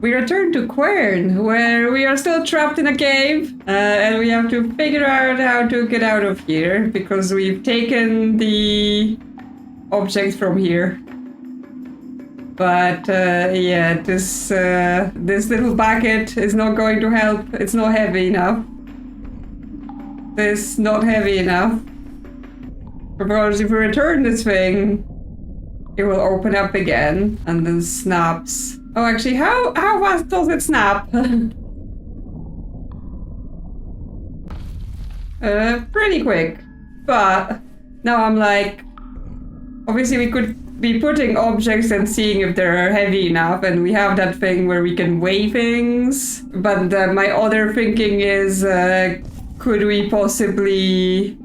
We return to Quern, where we are still trapped in a cave, and we have to figure out how to get out of here, because we've taken the object from here. But yeah, this little bucket is not going to help. It's not heavy enough. This not heavy enough. Because if we return this thing, it will open up again and then snaps. Oh, actually, how fast does it snap? Pretty quick. But now I'm like, obviously we could be putting objects and seeing if they're heavy enough, and we have that thing where we can weigh things. But my other thinking is, could we possibly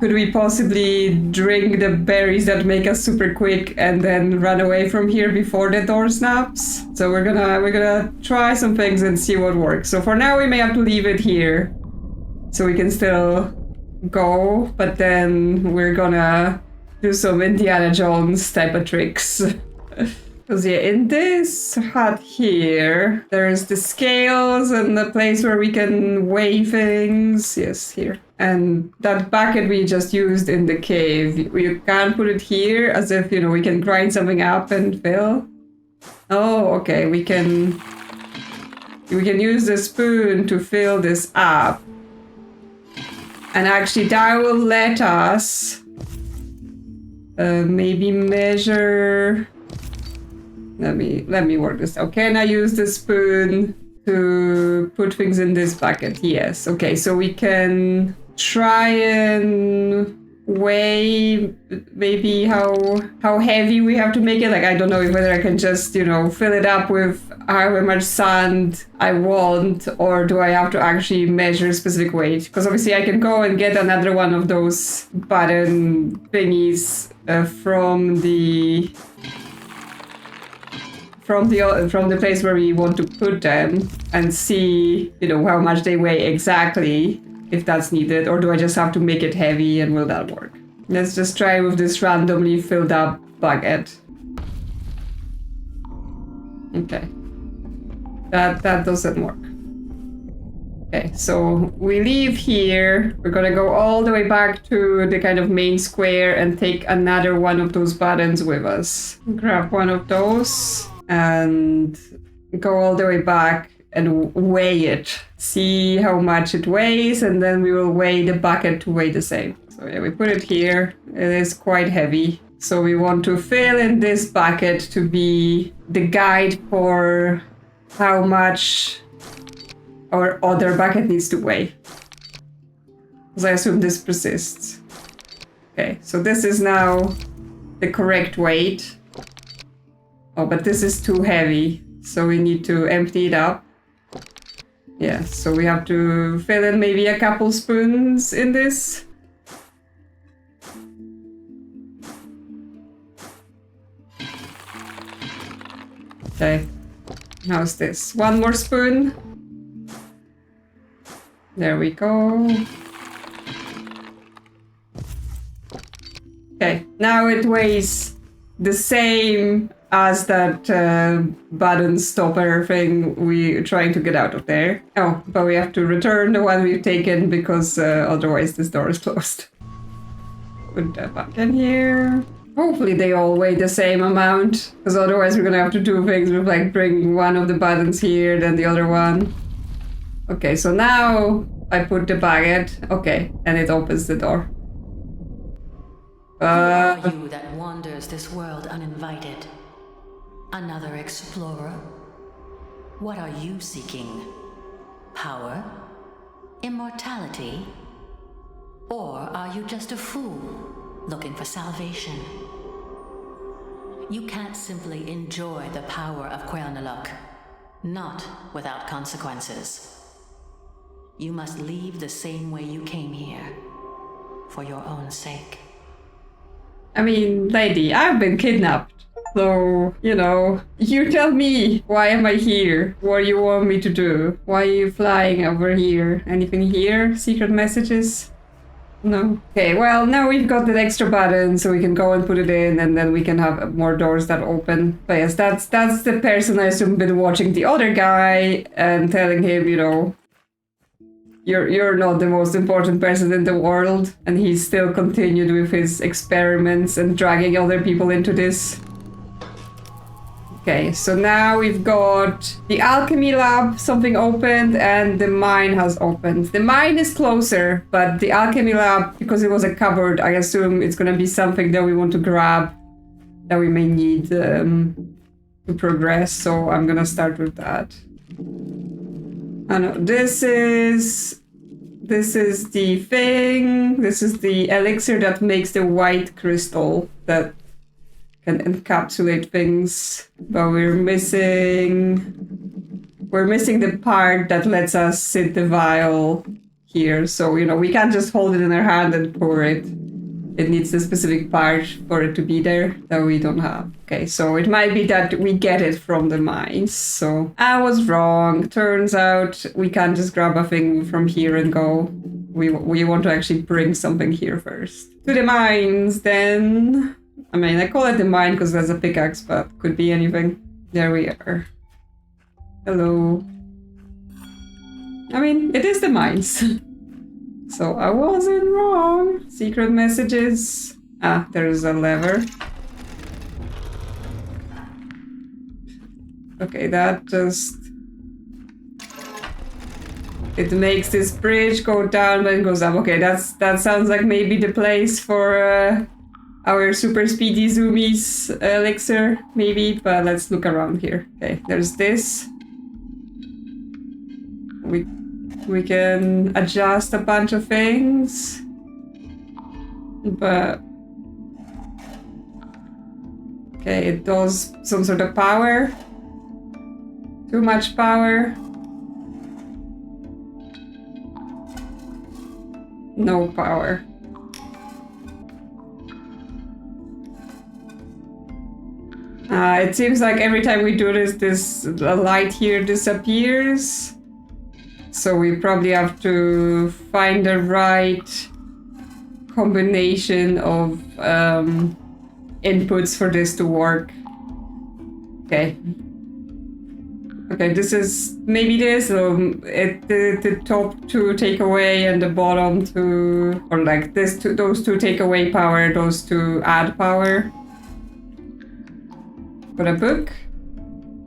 drink the berries that make us super quick and then run away from here before the door snaps? So we're gonna try some things and see what works. So for now we may have to leave it here, so we can still go, but then we're gonna do some Indiana Jones type of tricks. Because yeah, in this hut here, there's the scales and the place where we can weigh things. Yes, here. And that bucket we just used in the cave, you can't put it here as if, you know, we can grind something up and fill. Oh, okay, we can use the spoon to fill this up. And actually that will let us maybe measure. Let me work this out. Can I use the spoon to put things in this bucket? Yes. Okay, so we can try and weigh maybe how heavy we have to make it. Like, I don't know whether I can just, you know, fill it up with however much sand I want, or do I have to actually measure a specific weight? Because obviously I can go and get another one of those button thingies from the place where we want to put them and see, you know, how much they weigh exactly, if that's needed, or do I just have to make it heavy, and will that work? Let's just try with this randomly filled up bucket. Okay. That doesn't work. Okay, so we leave here. We're gonna go all the way back to the kind of main square and take another one of those buttons with us. Grab one of those and go all the way back and weigh it. See how much it weighs, and then we will weigh the bucket to weigh the same. So yeah, we put it here. It is quite heavy. So we want to fill in this bucket to be the guide for how much our other bucket needs to weigh. Because I assume this persists. Okay, so this is now the correct weight. Oh, but this is too heavy, so we need to empty it up. Yeah, so we have to fill in maybe a couple spoons in this. Okay, how's this? One more spoon. There we go. Okay, now it weighs the same as that button stopper thing we're trying to get out of there. Oh, but we have to return the one we've taken because otherwise this door is closed. Put that back in here. Hopefully they all weigh the same amount, because otherwise we're gonna have to do things with like bringing one of the buttons here, then the other one. Okay, so now I put the bucket. Okay, and it opens the door. Who are you that wanders this world uninvited? Another explorer? What are you seeking? Power? Immortality? Or are you just a fool looking for salvation? You can't simply enjoy the power of Quern, not without consequences. You must leave the same way you came here, for your own sake. I mean, lady, I've been kidnapped. So, you know, you tell me, why am I here? What do you want me to do? Why are you flying over here? Anything here? Secret messages? No. Okay, well, now we've got that extra button, so we can go and put it in, and then we can have more doors that open. But yes, that's the person I assume been watching the other guy and telling him, you know, you're not the most important person in the world, and he still continued with his experiments and dragging other people into this. Okay, so now we've got the alchemy lab, something opened, and the mine has opened. The mine is closer, but the alchemy lab, because it was a cupboard, I assume it's gonna be something that we want to grab, that we may need to progress, so I'm gonna start with that. I know, this is the thing, this is the elixir that makes the white crystal that can encapsulate things, but we're missing the part that lets us sit the vial here. So, you know, we can't just hold it in our hand and pour it. It needs a specific part for it to be there that we don't have. Okay, so it might be that we get it from the mines. So I was wrong. Turns out we can't just grab a thing from here and go. We want to actually bring something here first. To the mines, then. I mean, I call it the mine because there's a pickaxe, but could be anything. There we are. Hello. I mean, it is the mines. So I wasn't wrong. Secret messages. Ah, there's a lever. Okay, that just... It makes this bridge go down, then goes up. Okay, that sounds like maybe the place for... our super speedy zoomies elixir, maybe, but let's look around here. Okay, there's this. We can adjust a bunch of things, but okay, it does some sort of power. Too much power. No power. It seems like every time we do this light here disappears. So we probably have to find the right combination of inputs for this to work. Okay. Okay, this is maybe this. The top two take away and the bottom two, or like this two, those two take away power, those two add power. Got a book.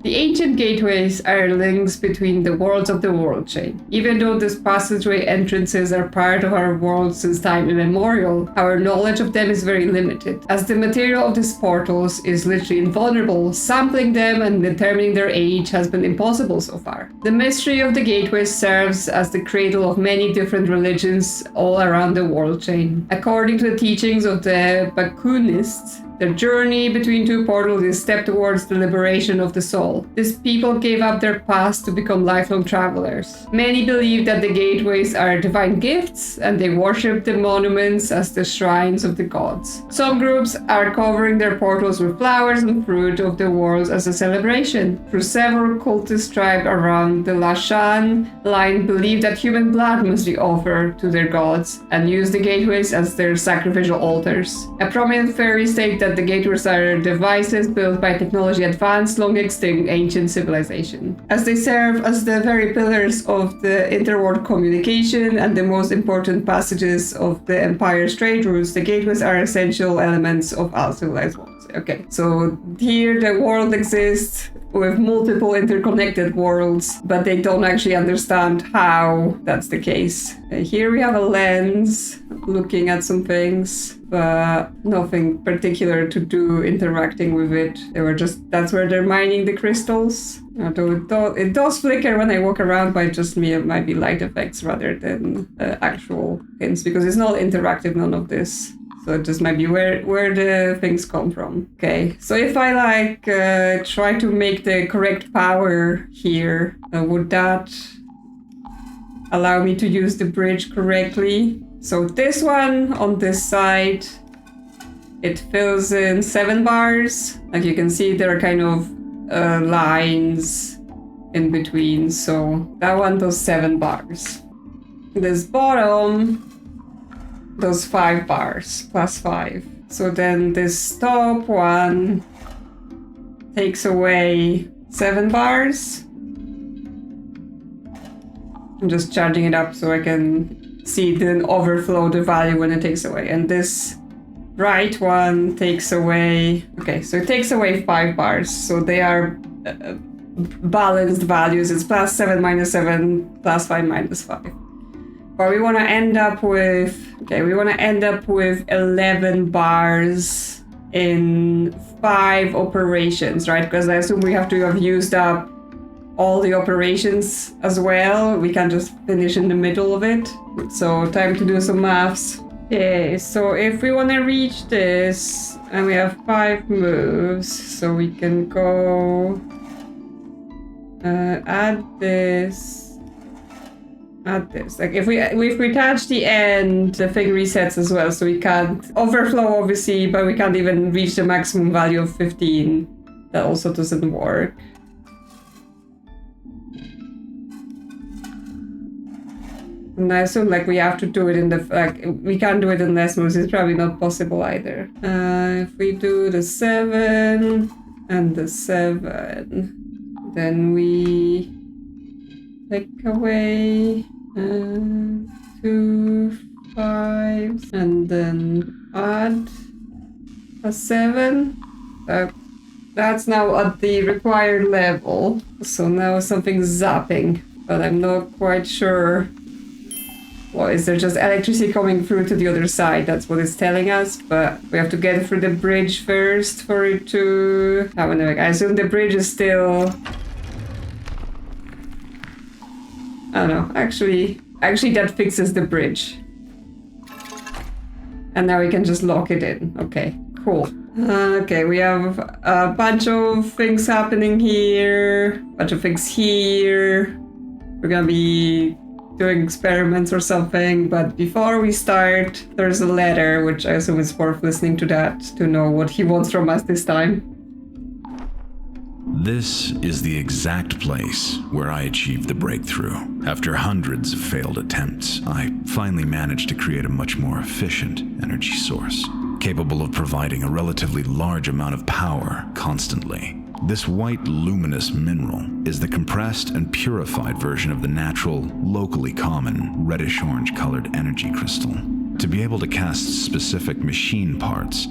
The ancient gateways are links between the worlds of the world chain. Even though these passageway entrances are part of our world since time immemorial, our knowledge of them is very limited. As the material of these portals is literally invulnerable, sampling them and determining their age has been impossible so far. The mystery of the gateways serves as the cradle of many different religions all around the world chain. According to the teachings of the Bakunists, their journey between two portals is a step towards the liberation of the soul. These people gave up their past to become lifelong travelers. Many believe that the gateways are divine gifts, and they worship the monuments as the shrines of the gods. Some groups are covering their portals with flowers and fruit of the worlds as a celebration. Through several cultist tribes around the Lashan line believe that human blood must be offered to their gods, and use the gateways as their sacrificial altars. A prominent fairy state that the gateways are devices built by technology advanced, long extinct ancient civilization. As they serve as the very pillars of the interworld communication and the most important passages of the Empire's trade routes, the gateways are essential elements of all civilized worlds. Okay, so here the world exists with multiple interconnected worlds, but they don't actually understand how that's the case. Here we have a lens looking at some things, but nothing particular to do interacting with it. That's where they're mining the crystals. Although it does flicker when I walk around, but it might be light effects rather than actual hints, because it's not interactive, none of this. So it just might be where the things come from. Okay, so if I try to make the correct power here, would that allow me to use the bridge correctly? So this one on this side, it fills in 7 bars. Like you can see, there are kind of lines in between. So that one does 7 bars. This bottom those 5 bars, +5. So then this top one takes away 7 bars. I'm just charging it up so I can see it didn't overflow the value when it takes away. And this right one takes away... Okay, so it takes away 5 bars. So they are balanced values. It's +7, -7, +5, -5. But we want to end up with... Okay, we want to end up with 11 bars in 5 operations, right? Because I assume we have to have used up all the operations as well. We can't just finish in the middle of it. So time to do some maths. Okay, so if we want to reach this, and we have 5 moves, so we can go add this, Like if we touch the end, the thing resets as well, so we can't overflow obviously, but we can't even reach the maximum value of 15. That also doesn't work. And I assume like we have to do it in the, like we can't do it in less moves, it's probably not possible either. If we do the 7 and the 7, then we take away 2 5s and then add a 7. That's now at the required level. So now something's zapping, but I'm not quite sure. Well, is there just electricity coming through to the other side? That's what it's telling us, but we have to get through the bridge first for it to have an effect. I assume the bridge is still... I don't know. Actually that fixes the bridge. And now we can just lock it in. Okay, cool. Okay, we have a bunch of things happening here, a bunch of things here. We're gonna be doing experiments or something, but before we start, there's a letter, which I assume is worth listening to that to know what he wants from us this time. This is the exact place where I achieved the breakthrough. After hundreds of failed attempts, I finally managed to create a much more efficient energy source, capable of providing a relatively large amount of power constantly. This white luminous mineral is the compressed and purified version of the natural, locally common, reddish-orange colored energy crystal. To be able to cast specific machine parts,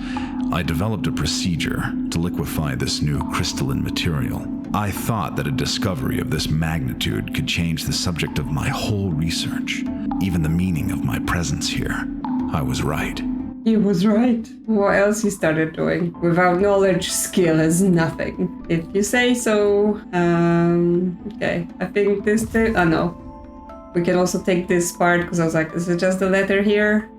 I developed a procedure to liquefy this new crystalline material. I thought that a discovery of this magnitude could change the subject of my whole research, even the meaning of my presence here. I was right. He was right. What else he started doing? Without knowledge, skill is nothing. If you say so. Okay, I think this thing... Oh no. We can also take this part, because I was like, is it just the letter here?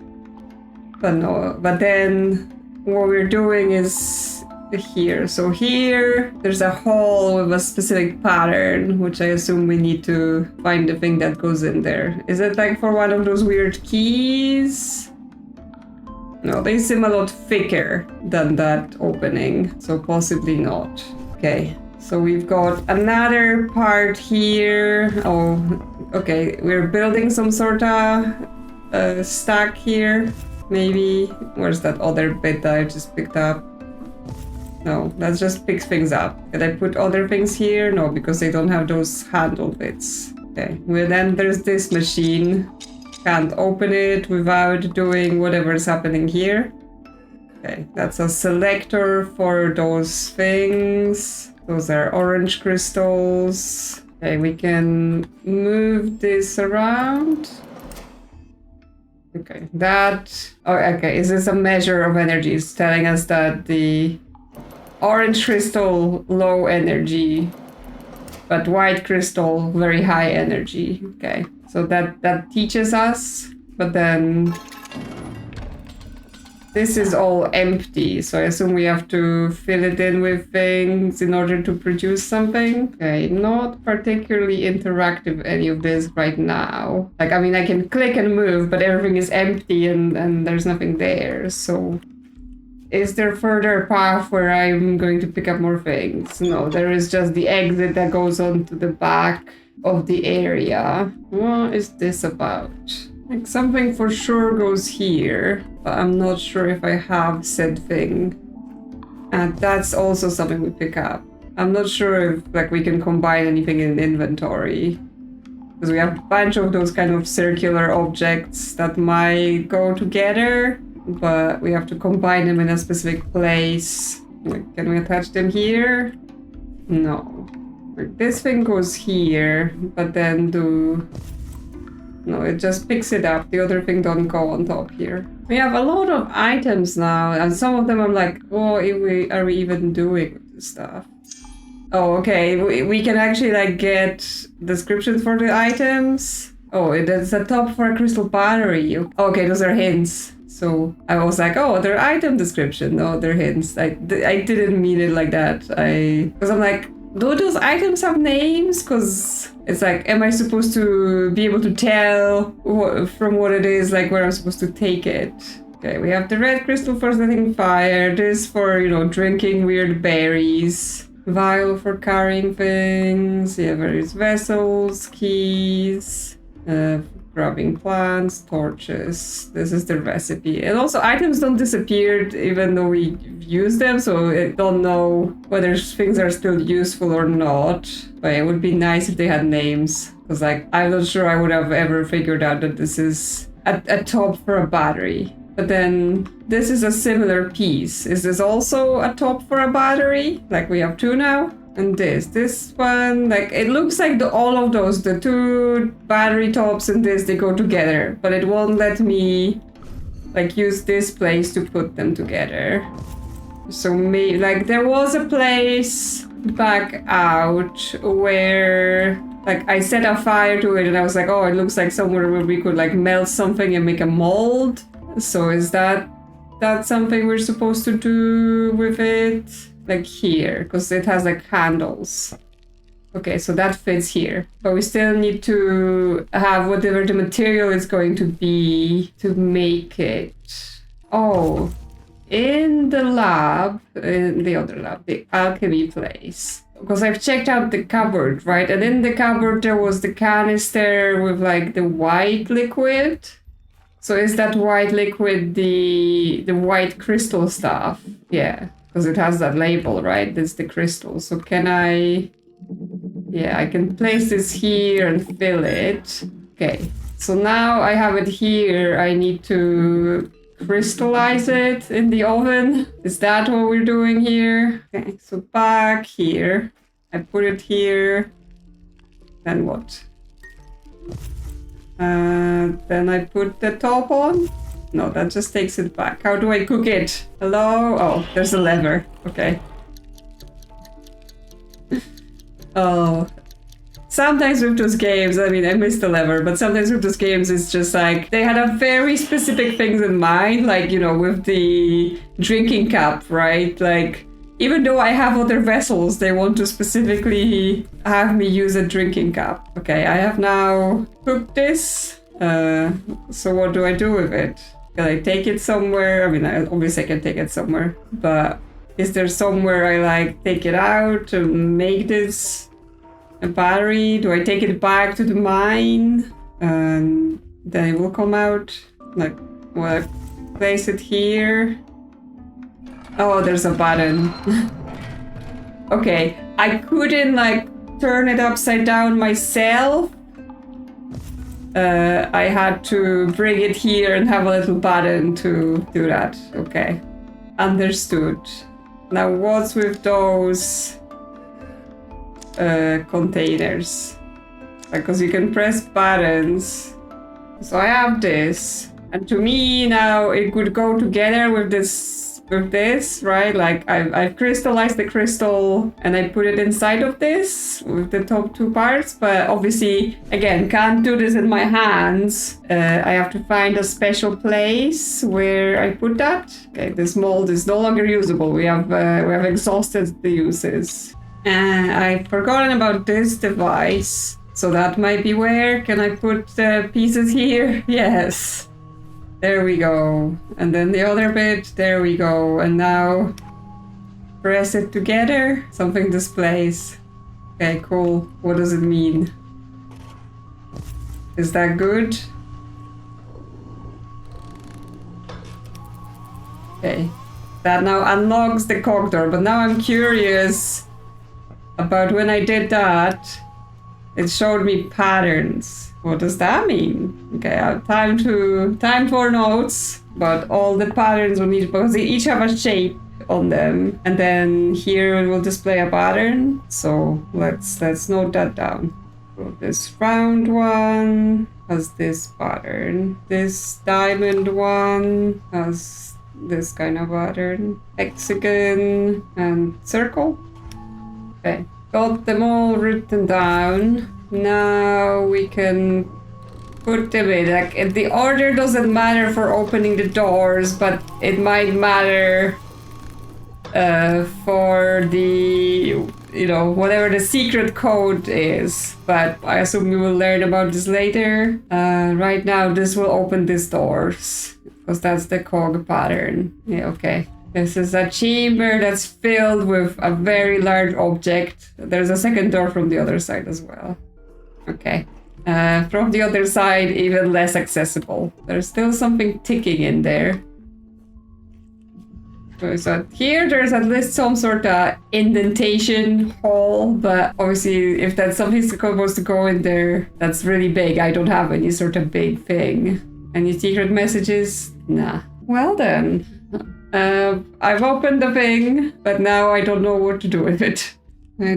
But no. But then what we're doing is here. So here, there's a hole with a specific pattern, which I assume we need to find the thing that goes in there. Is it like for one of those weird keys? No, they seem a lot thicker than that opening, so possibly not. Okay, so we've got another part here. Oh, okay, we're building some sort of stack here, maybe. Where's that other bit that I just picked up? No, that just picks things up. Did I put other things here? No, because they don't have those handle bits. Okay, well then there's this machine. Can't open it without doing whatever's happening here. Okay, that's a selector for those things. Those are orange crystals. Okay, we can move this around. Okay, that... Oh, okay, is this a measure of energy? It's telling us that the orange crystal, low energy, but white crystal, very high energy. Okay. So that teaches us, but then this is all empty. So I assume we have to fill it in with things in order to produce something. Okay, not particularly interactive, any of this right now. Like, I mean, I can click and move, but everything is empty and there's nothing there. So is there further path where I'm going to pick up more things? No, there is just the exit that goes on to the back of the area. What is this about? Like something for sure goes here, but I'm not sure if I have said thing. And that's also something we pick up. I'm not sure if like we can combine anything in inventory. Because we have a bunch of those kind of circular objects that might go together, but we have to combine them in a specific place. Like, can we attach them here? No. Like, this thing goes here, but then no, it just picks it up. The other thing don't go on top here. We have a lot of items now, and some of them I'm like, oh, are we even doing with this stuff? Oh, okay. We can actually like get descriptions for the items. Oh, it's a top for a crystal battery. Okay, those are hints. So I was like, oh, they're item description. No, they're hints. I didn't mean it like that. Because I'm like, do those items have names? Because it's like, am I supposed to be able to tell from what it is, like where I'm supposed to take it? Okay, we have the red crystal for setting fire. This for, you know, drinking weird berries. Vial for carrying things. Yeah, various vessels, keys. Grabbing plants, torches. This is the recipe. And also items don't disappear even though we use them, so I don't know whether things are still useful or not. But it would be nice if they had names. Because like, I'm not sure I would have ever figured out that this is a top for a battery. But then this is a similar piece. Is this also a top for a battery? Like we have two now? And this one, like it looks like all of those, the two battery tops and this, they go together, but it won't let me like use this place to put them together. So maybe like there was a place back out where like I set a fire to it and I was like, oh, it looks like somewhere where we could like melt something and make a mold. So is that something we're supposed to do with it? Like here, because it has like handles. Okay, so that fits here. But we still need to have whatever the material is going to be to make it. Oh, in the lab, in the other lab, the alchemy place. Because I've checked out the cupboard, right? And in the cupboard there was the canister with like the white liquid. So is that white liquid the white crystal stuff? Yeah. Because it has that label, right? This is the crystal. So can I... Yeah, I can place this here and fill it. Okay. So now I have it here. I need to crystallize it in the oven. Is that what we're doing here? Okay, so back here. I put it here. Then what? Then I put the top on. No, that just takes it back. How do I cook it? Hello? Oh, there's a lever. Okay. Oh. Sometimes with those games, I mean, I missed the lever, but sometimes with those games, it's just like, they had a very specific things in mind, like, you know, with the drinking cup, right? Like, even though I have other vessels, they want to specifically have me use a drinking cup. Okay, I have now cooked this. So what do I do with it? Can I take it somewhere? I mean, obviously I can take it somewhere, but is there somewhere I like take it out to make this a battery? Do I take it back to the mine and then it will come out? Like, will I place it here? Oh, there's a button. Okay, I couldn't like turn it upside down myself. I had to bring it here and have a little button to do that. Okay, understood. Now what's with those containers? Because you can press buttons. So I have this, and to me now it could go together with this, right? Like I've crystallized the crystal and I put it inside of this with the top two parts, but obviously again can't do this in my hands. I have to find a special place where I put that. Okay, this mold is no longer usable. We have exhausted the uses. And I've forgotten about this device, so that might be where. Can I put the pieces here? Yes. There we go. And then the other bit, there we go. And now press it together. Something displays. Okay, cool. What does it mean? Is that good? Okay. That now unlocks the cog door, but now I'm curious about when I did that. It showed me patterns. What does that mean? Okay, I have time for notes, but all the patterns will need, because they each have a shape on them, and then here it will display a pattern. So let's note that down. So this round one has this pattern. This diamond one has this kind of pattern. Hexagon and circle. Okay, got them all written down. Now we can put them in. Like, the order doesn't matter for opening the doors, but it might matter for the, you know, whatever the secret code is. But I assume we will learn about this later. Right now, this will open these doors, because that's the cog pattern. Yeah, okay. This is a chamber that's filled with a very large object. There's a second door from the other side as well. Okay. From the other side, even less accessible. There's still something ticking in there. So here there's at least some sort of indentation hole, but obviously if that's something supposed to go in there, that's really big. I don't have any sort of big thing. Any secret messages? Nah. Well then. I've opened the thing, but now I don't know what to do with it.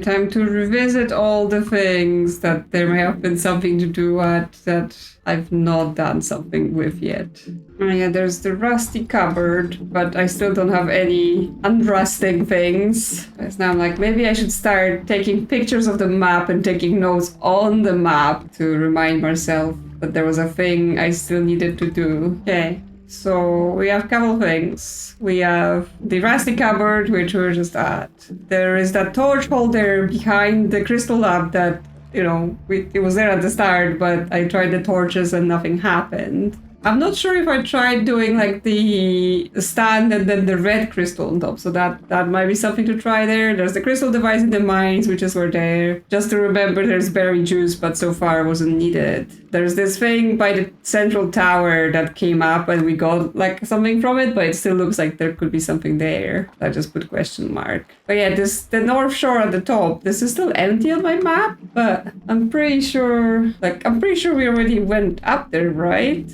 Time to revisit all the things that there may have been something to do at that I've not done something with yet. Oh yeah, there's the rusty cupboard, but I still don't have any unrusting things. So now I'm like, maybe I should start taking pictures of the map and taking notes on the map to remind myself that there was a thing I still needed to do. Okay. So we have a couple things. We have the rusty cupboard, which we're just at. There is that torch holder behind the crystal lab that, you know, it was there at the start, but I tried the torches and nothing happened. I'm not sure if I tried doing like the stand and then the red crystal on top, so that might be something to try there. There's the crystal device in the mines, which is were there. Just to remember, there's berry juice, but so far wasn't needed. There's this thing by the central tower that came up and we got like something from it, but it still looks like there could be something there. I just put question mark. But yeah, the North Shore at the top, this is still empty on my map, but I'm pretty sure we already went up there, right?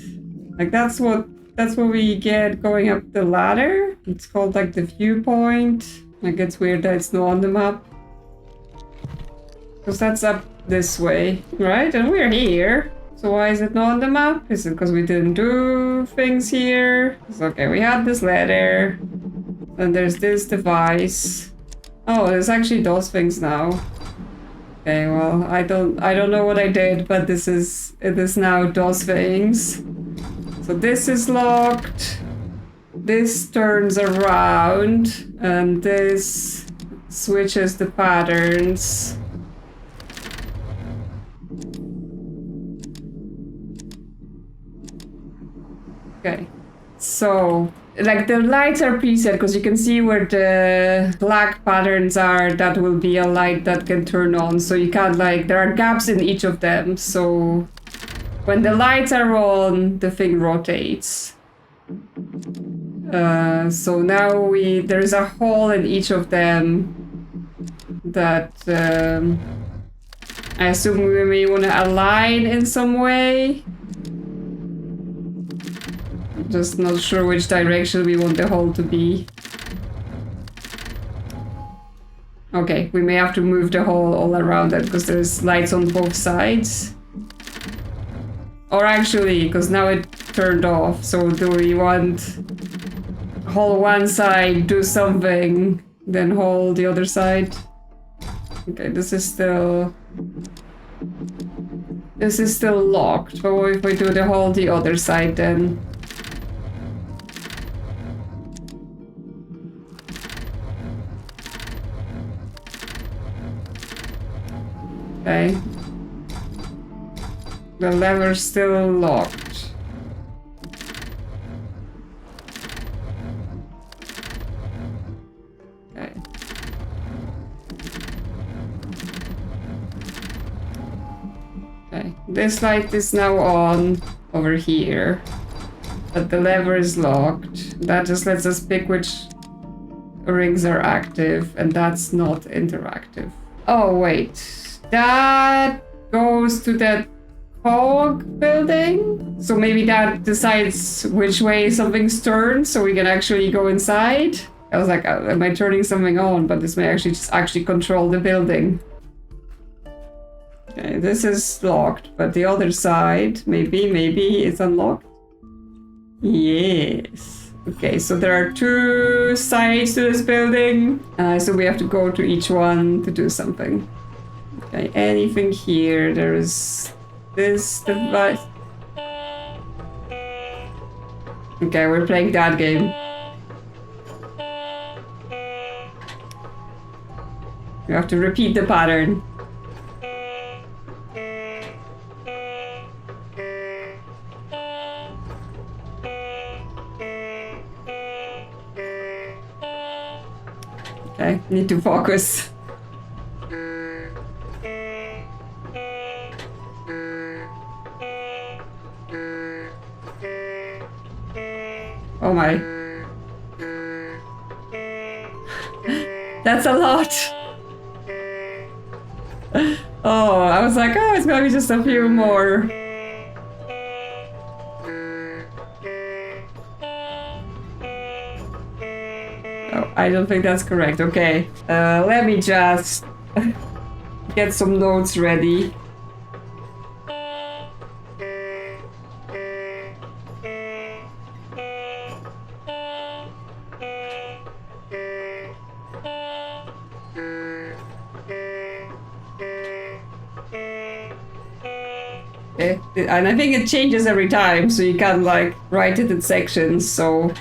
Like that's what we get going up the ladder. It's called like the viewpoint. Like it's weird that it's not on the map. Because that's up this way, right? And we're here. So why is it not on the map? Is it because we didn't do things here? It's okay, we had this ladder. Then there's this device. Oh, there's actually those things now. Okay, well, I don't know what I did, but it is now those things. So this is locked, this turns around, and this switches the patterns. Okay, so like the lights are preset because you can see where the black patterns are. That will be a light that can turn on, so you can't like, there are gaps in each of them, so when the lights are on, the thing rotates. So now there's a hole in each of them that I assume we may want to align in some way. Just not sure which direction we want the hole to be. Okay, we may have to move the hole all around it because there's lights on both sides. Or actually, because now it turned off, so do we want hold one side, do something, then hold the other side? Okay, this is still locked, but what if we do the hold the other side then? Okay. The lever's still locked. Okay. Okay. This light is now on over here. But the lever is locked. That just lets us pick which rings are active, and that's not interactive. Oh, wait. That goes to that cog building? So maybe that decides which way something's turned, so we can actually go inside? I was like, am I turning something on? But this may actually just control the building. Okay, this is locked, but the other side, maybe it's unlocked? Yes. Okay, so there are 2 sides to this building. So we have to go to each one to do something. Okay, anything here? There is this device. Okay, we're playing that game. You have to repeat the pattern. Okay, need to focus. Oh my. That's a lot. Oh, I was like, oh, it's gonna be just a few more. Oh, I don't think that's correct. Okay, let me just get some notes ready. And I think it changes every time, so you can like write it in sections, so...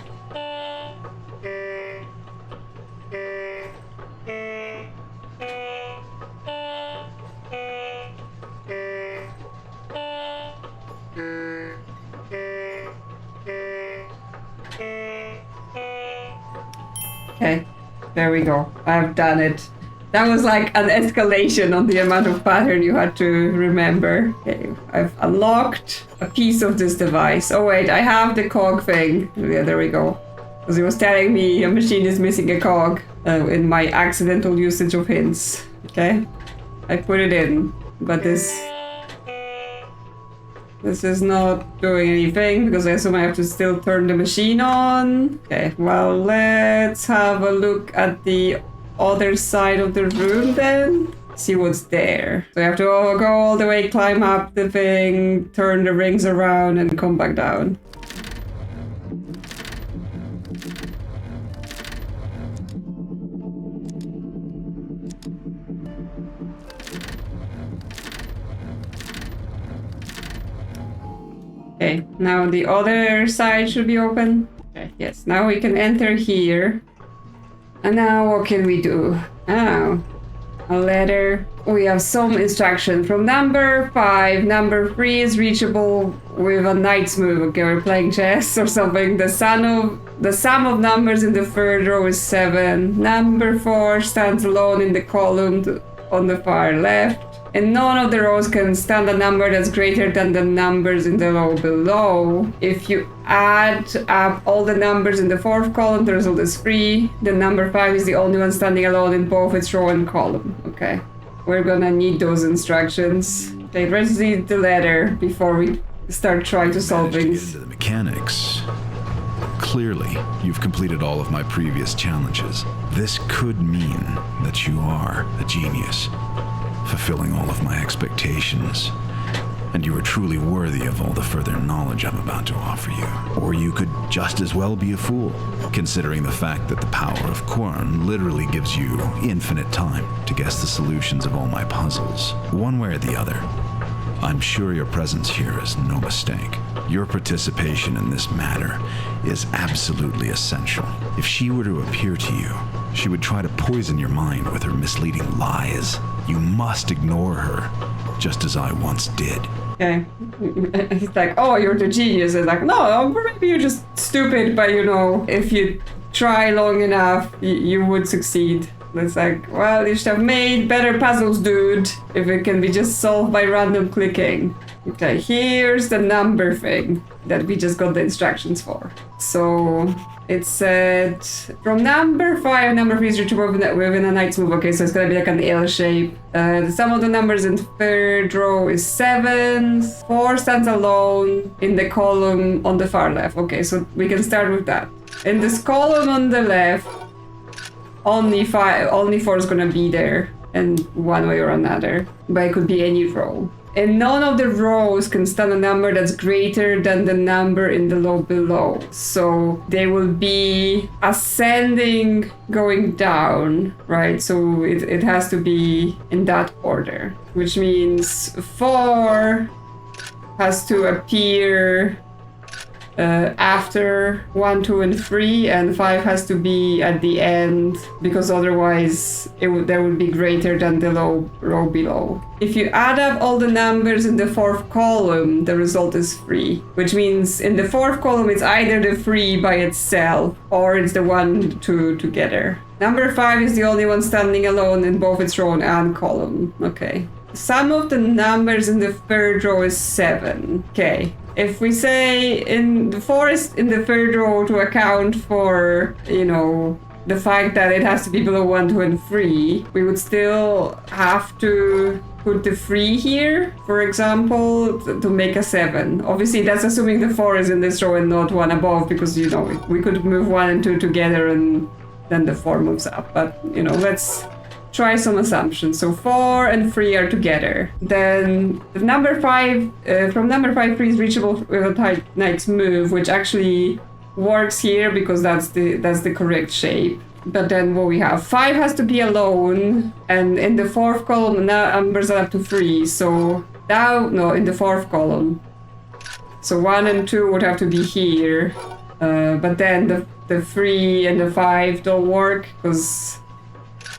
Okay, there we go. I've done it. That was like an escalation on the amount of pattern you had to remember. Okay, I've unlocked a piece of this device. Oh wait, I have the cog thing. Yeah, there we go. Because it was telling me a machine is missing a cog in my accidental usage of hints. Okay, I put it in, but this is not doing anything because I assume I have to still turn the machine on. Okay, well, let's have a look at the other side of the room then. See what's there. So I have to go all the way, climb up the thing, turn the rings around and come back down. Okay, now the other side should be open. Okay, yes, now we can enter here. And now what can we do? Oh, a letter. We have some instruction from number 5. Number 3 is reachable with a knight's move. Okay, we're playing chess or something. The sum of numbers in the third row is 7. Number 4 stands alone in the column on the far left. And none of the rows can stand a number that's greater than the numbers in the row below. If you add up all the numbers in the 4th column, the result is 3. The number 5 is the only one standing alone in both its row and column. Okay, we're gonna need those instructions. Okay, let's read the letter before we start trying to solve things. Into the mechanics. Clearly, you've completed all of my previous challenges. This could mean that you are a genius, fulfilling all of my expectations, and you are truly worthy of all the further knowledge I'm about to offer you. Or you could just as well be a fool, considering the fact that the power of Quern literally gives you infinite time to guess the solutions of all my puzzles. One way or the other, I'm sure your presence here is no mistake. Your participation in this matter is absolutely essential. If she were to appear to you, she would try to poison your mind with her misleading lies. You must ignore her, just as I once did. Okay. He's like, oh, you're the genius. It's like, no, maybe you're just stupid, but you know, if you try long enough, you would succeed. It's like, well, you should have made better puzzles, dude, if it can be just solved by random clicking. Okay, here's the number thing that we just got the instructions for. So it said from number 5, number 3 is reachable within a knight's move. Okay, so it's gonna be like an L shape. The sum of the numbers in third row is 7. 4 stands alone in the column on the far left. Okay, so we can start with that. In this column on the left, only 4 is gonna be there in one way or another, but it could be any row. And none of the rows can stand a number that's greater than the number in the row below. So they will be ascending, going down, right? So it has to be in that order, which means 4 has to appear after 1, 2, and 3, and 5 has to be at the end, because otherwise there would be greater than the row below. If you add up all the numbers in the 4th column, the result is 3, which means in the 4th column it's either the 3 by itself or it's the 1, 2 together. Number 5 is the only one standing alone in both its row and column. Okay. Sum of the numbers in the 3rd row is 7. Okay. If we say in the 4 is in the 3rd row to account for, the fact that it has to be below 1, 2, and 3, we would still have to put the 3 here, for example, to make a 7. Obviously, that's assuming the 4 is in this row and not 1 above, because, we could move 1 and 2 together and then the 4 moves up. But, let's try some assumptions. So 4 and 3 are together. Then the number 5, from number 5, 3 is reachable with a knight's move, which actually works here because that's the correct shape. But then what we have, 5 has to be alone, and in the 4th column the numbers are up to 3. So now, no, in the 4th column. So 1 and 2 would have to be here, but then the 3 and the 5 don't work because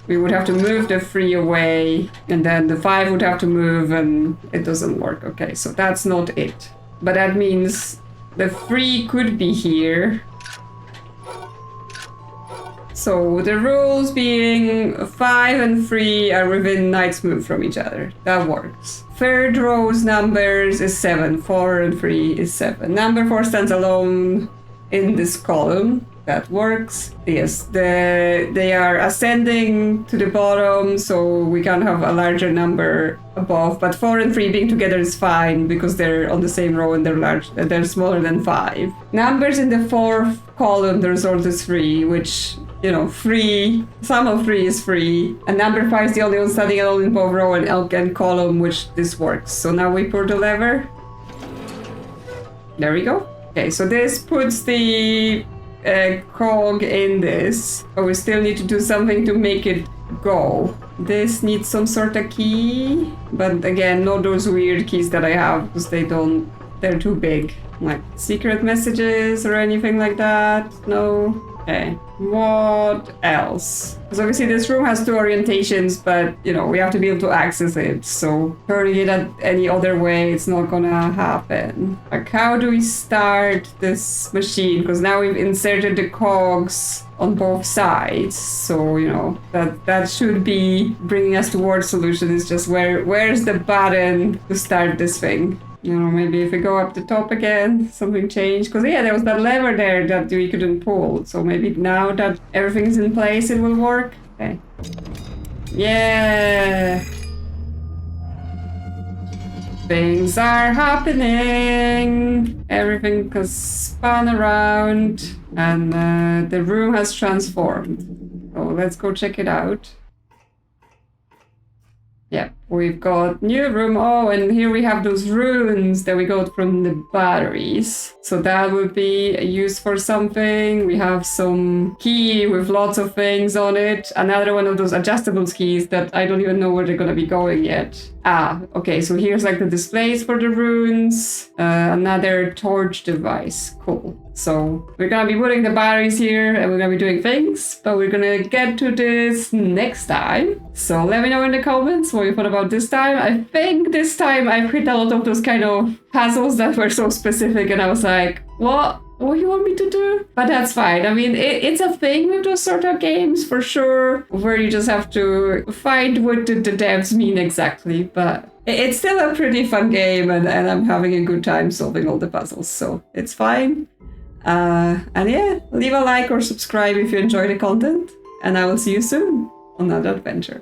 we would have to move the 3 away, and then the 5 would have to move, and it doesn't work. Okay, so that's not it. But that means the 3 could be here. So the rules being 5 and 3 are within knight's move from each other. That works. 3rd row's numbers is 7. 4 and 3 is 7. Number 4 stands alone in this column. That works. Yes, they are ascending to the bottom, so we can have a larger number above. But 4 and 3 being together is fine because they're on the same row and they're smaller than 5. Numbers in the 4th column, the result is 3, which 3, sum of 3 is 3, and number 5 is the only one standing alone in both row and column, which this works. So now we pull the lever. There we go. Okay, so this puts the cog in this, but we still need to do something to make it go. This needs some sort of key, but again, not those weird keys that I have because they're too big. Like secret messages or anything like that? No? Okay. What else? Because obviously this room has 2 orientations, but we have to be able to access it. So turning it at any other way, it's not gonna happen. Like, how do we start this machine? Because now we've inserted the cogs on both sides. So that should be bringing us towards solution. It's just where's the button to start this thing? Maybe if we go up the top again, something changed. Because, yeah, there was that lever there that we couldn't pull. So maybe now that everything's in place, it will work. Okay. Yeah! Things are happening! Everything has spun around. And the room has transformed. So let's go check it out. Yeah, we've got new room. Oh, and here we have those runes that we got from the batteries. So that would be used for something. We have some key with lots of things on it. Another one of those adjustable keys that I don't even know where they're gonna be going yet. Ah, okay, so here's like the displays for the runes. Another torch device. Cool. So we're gonna be putting the batteries here and we're gonna be doing things, but we're gonna get to this next time. So let me know in the comments what you thought about this time. I think this time I've hit a lot of those kind of puzzles that were so specific and I was like, what what you want me to do. But that's fine. I mean, it's a thing with those sort of games for sure, where you just have to find what the devs mean exactly. But it's still a pretty fun game, and I'm having a good time solving all the puzzles, so it's fine. And yeah, leave a like or subscribe if you enjoy the content, and I will see you soon on another adventure.